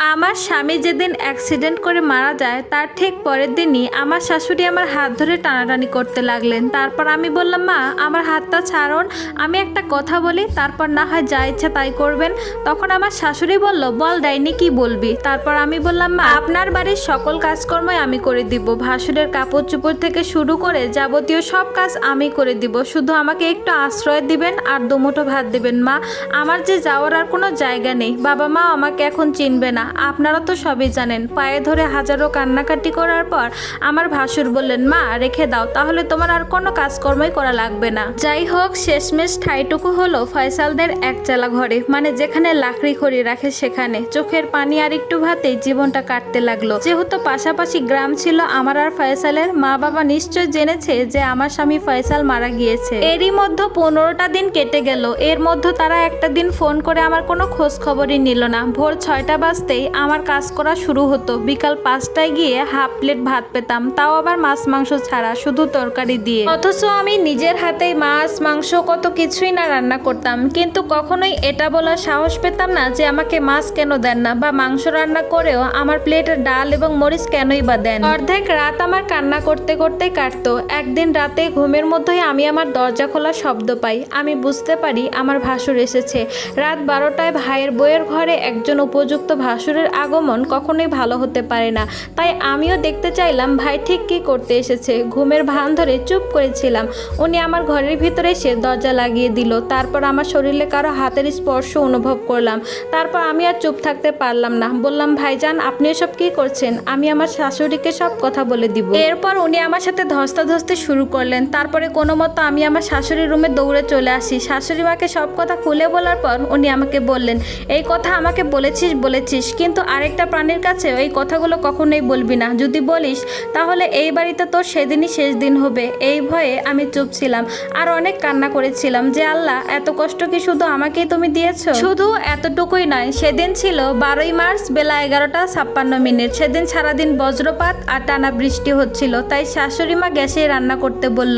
আমার স্বামী যেদিন অ্যাক্সিডেন্ট করে মারা যায় তার ঠিক পরের দিনই আমার শাশুড়ি আমার হাত ধরে টানাটানি করতে লাগলেন। তারপর আমি বললাম, মা আমার হাতটা ছাড়ুন, আমি একটা কথা বলি, তারপর না হয় যা ইচ্ছা তাই করবেন। তখন আমার শাশুড়ি বলল, বল ডাইনি কি বলবি। তারপর আমি বললাম, মা আপনার বাড়ির সকল কাজকর্মই আমি করে দিব, ভাসুরের কাপড় চোপড় থেকে শুরু করে যাবতীয় সব কাজ আমি করে দিব, শুধু আমাকে একটু আশ্রয় দিবেন আর দুমুঠো ভাত দিবেন। মা আমার যে যাওয়ার আর কোনো জায়গা নেই, বাবা মা আমাকে এখন চিনবে না, আপনারা তো সবই জানেন। পায়ে ধরে হাজারো কান্নাকাটি করার পর আমার ভাসুর বললেন, মা রেখে দাও, তাহলে তোমার আর কোনো কাজকর্মই করা লাগবে না। যাই হোক, শেষমেশ ঠাইটুকু হলো ফয়সালদের একচালা ঘরে, মানে যেখানে লাকড়ি খড়ি রাখে সেখানে। চোখের পানি আর একটু ভাতে জীবনটা কাটতে লাগলো। যেহেতু পাশাপাশি গ্রাম ছিল আমার আর ফয়সালের, মা বাবা নিশ্চয় জেনেছে যে আমার স্বামী ফয়সাল মারা গিয়েছে। এরই মধ্যে 15টা দিন কেটে গেল। এর মধ্যে তারা একটা দিন ফোন করে আমার কোনো খোঁজ খবরই নিল না। ভোর 6টা বাজতেই আমার কাজ করা শুরু হতো। বিকাল 5টায় গিয়ে হাফ প্লেট ভাত পেতাম, তাও আবার মাছ মাংস ছাড়া, শুধু তরকারি দিয়ে। অথচ আমি নিজের হাতেই মাছ মাংস কত কিছুই না রান্না করতাম, কিন্তু কখনোই এটা বলার সাহস পেতাম না যে আমাকে মাছ কেন দেন না, বা মাংস রান্না করেও আমার প্লেটে ডাল এবং মরিচ কেনই বা দেন। অর্ধেক রাত আমার কান্না করতে করতে কাটতো। একদিন রাতে ঘুমের মধ্যেই আমি আমার দরজা খোলা শব্দ পাই। আমি বুঝতে পারি আমার ভাসুর এসেছে। রাত 12টায় ভাইয়ের বইয়ের ঘরে একজন উপযুক্ত ভাসুরের আগমন কখনোই ভালো হতে পারে না। তাই আমিও দেখতে চাইলাম ভাই ঠিক কি করতে এসেছে। ঘুমের ভান ধরে চুপ করেছিলাম। উনি আমার ঘরের ভিতরে এসে দরজা লাগিয়ে দিল। তারপর আমার শরীরে কারো হাতের স্পর্শ অনুভব করলাম। তারপর আমি আর চুপ থাকতে পারলাম না। বললাম, ভাইজান আপনি এসব কি করছেন? আমি আমার শাশুড়িকে সব কথা বলে দিব। এরপর উনি আমার সাথে ধস্তাধস্তি শুরু করলেন। তারপরে কোনো মতো আমি আমার শাশুড়ির রুমে দৌড়ে চলে আসি। শাশুড়ি মাকে সব কথা খুলে বলার পর উনি আমাকে বললেন, এই কথা আমাকে বলেছিস, কিন্তু আরেকটা প্রাণীর কাছে এই কথাগুলো কখনোই বলবি না। যদি বলিস তাহলে এই বাড়িতে তোর সেদিনই শেষ দিন হবে। এই ভয়ে আমি চুপ ছিলাম আর অনেক কান্না করেছিলাম যে আল্লাহ, এত কষ্ট কি শুধু আমাকেই তুমি দিয়েছো? শুধু এতটুকুই নয়, সেদিন ছিল 12ই মার্চ, বেলা 11টা 56 মিনিট। সেদিন সারাদিন বজ্রপাত আর টানা বৃষ্টি হচ্ছিল, তাই শাশুড়ি মা গ্যাসে রান্না করতে বলল।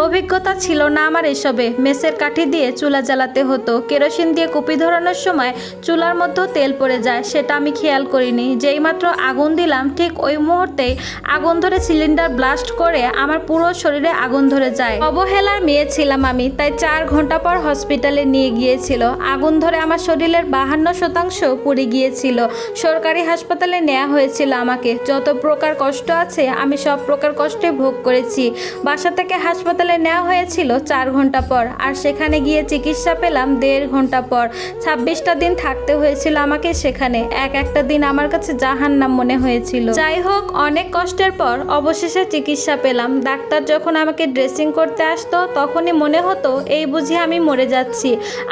অভিজ্ঞতা ছিল না আমার এসবে। মেসের কাঠি দিয়ে চুলা জ্বালাতে হতো। কেরোসিন দিয়ে কুপি ধরানোর সময় চুলার মধ্যে তেল পড়ে যায়, সেটা আমি খেয়াল করিনি। যেই মাত্র আগুন দিলাম ঠিক ওই মুহূর্তেই আগুন ধরে সিলিন্ডার ব্লাস্ট করে আমার পুরো শরীরে আগুন ধরে যায়। অবহেলার মেয়ে ছিলাম আমি, তাই 4 ঘন্টা পর হসপিটালে নিয়ে গিয়েছিল। আগুন ধরে আমার শরীরের 52% পুড়ে গিয়েছিল। সরকারি হাসপাতালে নেওয়া হয়েছিল আমাকে। যত প্রকার কষ্ট আছে আমি সব প্রকার কষ্টে ভোগ করেছি। বাসা থেকে হাসপাতালে নেওয়া হয়েছিল 4 ঘন্টা পর, আর সেখানে গিয়ে চিকিৎসা পেলাম 1.5 ঘন্টা পর। 26টা দিন থাকতে হয়েছিল আমাকে সেখানে। একটা দিন আমার কাছে জাহান্নাম মনে হয়েছিল। যাই হোক, অনেক কষ্টের পর অবশেষে চিকিৎসা পেলাম। ডাক্তার যখন আমাকে ড্রেসিং করতে আসতো তখনই মনে হতো এই বুঝি আমি মরে যাচ্ছি।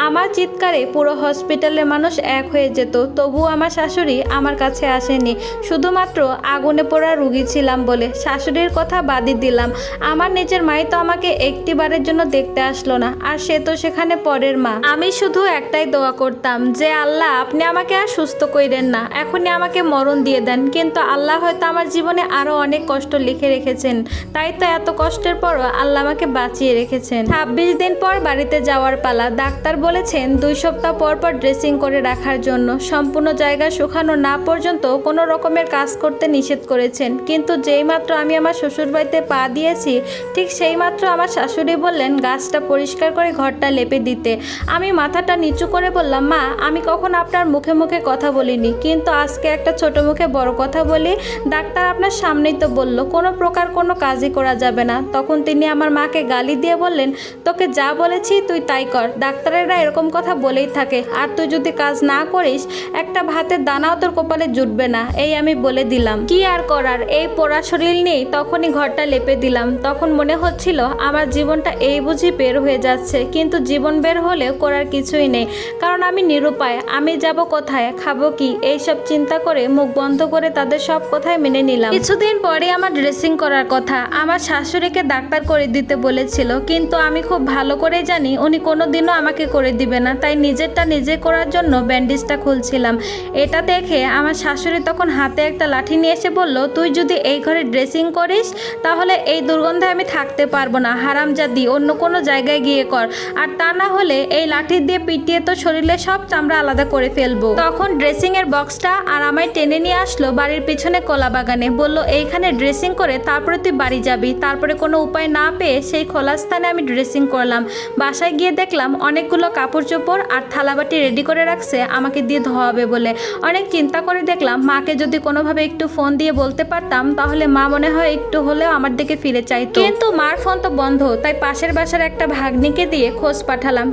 আমার চিৎকারে পুরো হসপিটালের মানুষ এক হয়ে যেত। তবুও আমার শাশুড়ি আমার কাছে আসেনি, শুধুমাত্র আগুনে পোড়া রুগী ছিলাম বলে। শাশুড়ির কথা বাদই দিলাম, আমার নিজের মাই তো আমাকে একটিবারের জন্য দেখতে আসলো না, আর সে তো সেখানে পরের মা। আমি শুধু একটাই দোয়া করতাম যে আল্লাহ আপনি আমাকে আর সুস্থ কইরেন না, এখনই আমাকে মরণ দিয়ে দেন। কিন্তু আল্লাহ হয়তো আমার জীবনে আরো অনেক কষ্ট লিখে রেখেছেন, তাই তো এত কষ্টের পরও আল্লাহ আমাকে বাঁচিয়ে রেখেছেন। 26 দিন পর বাড়িতে যাওয়ার পালা। ডাক্তার বলেছেন 2 সপ্তাহ পর পর ড্রেসিং করে রাখার জন্য। সম্পূর্ণ জায়গা শুকানো না পর্যন্ত কোনো রকমের কাজ করতে নিষেধ করেছেন। কিন্তু যেই মাত্র আমি আমার শ্বশুর বাড়িতে পা দিয়েছি ঠিক সেই মাত্র আমার শাশুড়ি বললেন গাছটা পরিষ্কার করে ঘরটা লেপে দিতে। আমি মাথাটা নিচু করে বললাম, মা আমি কখন আপনার মুখে মুখে কথা বলিনি, কিন্তু আজকে একটা ছোট মুখে বড় কথা বলি। ডাক্তার আপনার সামনেই তো বলল কোনো প্রকার কোনো কাজই করা যাবে না। তখন তিনি আমার মাকে গালি দিয়ে বললেন, তোকে যা বলেছি তুই তাই কর। ডাক্তারেরা এরকম কথা বলেই থাকে, আর তুই যদি কাজ না করিস একটা ভাতের দানাও তোর কপালে জুটবে না, এই আমি বলে দিলাম। কি আর করার, এই পোড়া শরীর নেই। তখনই ঘরটা লেপে দিলাম। তখন মনে হচ্ছিল আমার জীবনটা এই বুঝি বের হয়ে যাচ্ছে, কিন্তু জীবন বের হলেও করার কিছুই নেই, কারণ আমি নিরুপায়। আমি যাব কোথায়, খাবো কি, এইসব চিন্তা করে মুখ বন্ধ করে তাদের সব কথাই মেনে নিলাম। কিছুদিন পরে আমার ড্রেসিং করার কথা। আমার শাশুড়িকে ডাক্তার করে দিতে বলেছিল, কিন্তু আমি খুব ভালো করে জানি উনি কোনোদিনও আমাকে করে দিবে না, তাই নিজেরটা নিজে করার জন্য ব্যান্ডেজটা খুলছিলাম। এটা দেখে আমার শাশুড়ি তখন হাতে একটা লাঠি নিয়ে এসে বলল, তুই যদি এই ঘরে ড্রেসিং করিস তাহলে এই দুর্গন্ধে আমি থাকতে পারবো না, হারামজাদি অন্য কোনো জায়গায় গিয়ে কর, আর তা না হলে এই লাঠি দিয়ে পিটিয়ে তো শরীরে সব চামড়া আলাদা করে ফেলবো। তখন ড্রেসিং এর বক্সটা আর আমায় টেনে নিয়ে আসলো বাড়ির পিছনে কলা বাগানে। বলল এইখানে ড্রেসিং করে তারপরে তুই বাড়ি যাবি। তারপরে কোনো উপায় না পেয়ে সেই খোলা স্থানে আমি ড্রেসিং করলাম। বাসায় গিয়ে দেখলাম অনেকগুলো কাপড় চোপড় আর থালাবাটি রেডি করে রাখছে আমাকে দিয়ে ধোয়াবে বলে। অনেক চিন্তা করে দেখলাম মাকে যদি কোনোভাবে একটু ফোন দিয়ে বলতে পারতাম তাহলে মা মনে হয় একটু হলেও আমার দিকে ফিরে চাইতো, কিন্তু মার ফোন তো বন্ধ। তাই পাশের বাসার একটা ভাগ্নিকে দিয়ে খোঁজ পাঠালাম।